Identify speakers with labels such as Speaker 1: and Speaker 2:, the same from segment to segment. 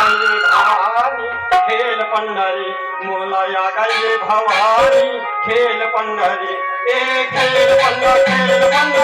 Speaker 1: गई भवानी खेल पंडरी मोला आ गई भवानी खेल पंडरी ए खेल पंडर खेल पंडर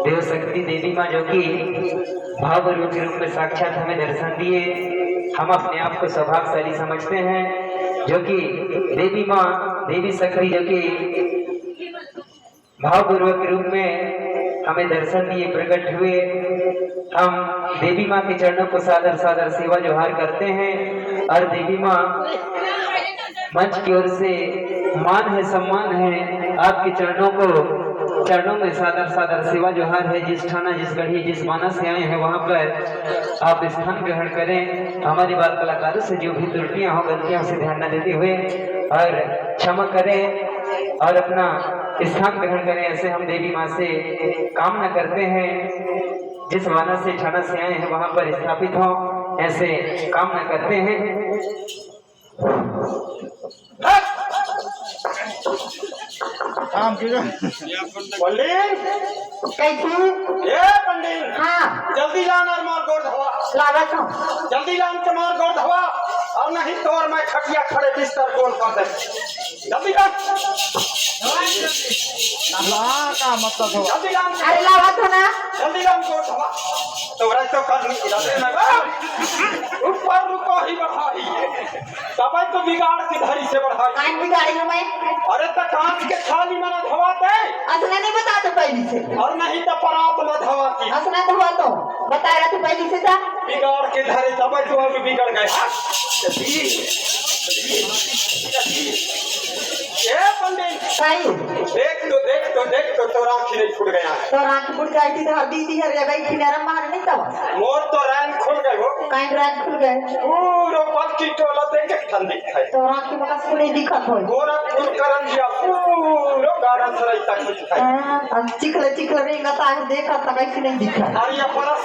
Speaker 2: देव शक्ति देवी माँ जो कि भाव के रूप में साक्षात हमें दर्शन दिए, हम अपने आप को सौभाग्यशाली समझते हैं। जो कि देवी माँ देवी शक्ति जो कि भावपूर्वक के रूप में हमें दर्शन दिए, प्रकट हुए। हम देवी माँ के चरणों को सादर सादर सेवा जोहार करते हैं और देवी माँ मंच की ओर से मान है, सम्मान है, आपके चरणों में सादर सादर सेवा जोहार है। जिस ठाना, जिस गढ़ी, जिस मानस से आए हैं वहां पर आप स्थान ग्रहण करें। हमारी बात कलाकारों से जो भी त्रुटियां हो, गलतियां, उसे ध्यान न देते हुए और क्षमा करें और अपना स्थान ग्रहण करें। ऐसे हम देवी माँ से कामना करते हैं, जिस मानस से ठाना से आए हैं वहां पर स्थापित हो, ऐसे कामना करते हैं।
Speaker 1: पंडित
Speaker 3: कैसे?
Speaker 1: ये पंडित
Speaker 3: हाँ
Speaker 1: जल्दी लान और मार गोड़ धवा,
Speaker 3: लागत हूँ।
Speaker 1: जल्दी लान के मार गोड़ धवा, और नहीं तो और मैं खटिया खड़े बिस्तर गोल कर दे। जल्दी लान
Speaker 4: का मतलब हो
Speaker 1: जल्दी लान।
Speaker 3: अरे लागत हो ना।
Speaker 1: जल्दी राम को धवा तो रह तो कर नहीं इधर लगा ऊपर रुको ही बढ़ाई तब तो बिगाड़ की धरी से बढ़ाई
Speaker 3: काहे बिगाड़ी हूँ मैं?
Speaker 1: अरे तो कांच के थाली में न धवाते
Speaker 3: असना नहीं बता तो पहले से।
Speaker 1: और नहीं तो परात में धवाती
Speaker 3: असना धवा तो बताया तू पहले से था।
Speaker 1: बिगाड़ के धरे तब तो हम बिगड़ गए ए पंडित
Speaker 3: काहे?
Speaker 1: देख तो आँखी नहीं फूट गया है
Speaker 3: तो रात फुट गई थी तो हड्डी थी हर जगह किनारा मार नहीं तवा।
Speaker 1: मोर तो रैन खुल गए हो
Speaker 3: काहे रात खुल गए?
Speaker 1: पूरा पक्की टोला देख के ठंडी है
Speaker 3: तो रात की बकस को नहीं दिखत हो।
Speaker 1: गोरा फूल करन दिया पूरा गाड़ा सराई तक कुछ है
Speaker 3: चिकले चिकले रेंगा ता देखा तब ऐसे नहीं दिखा।
Speaker 1: और ये परस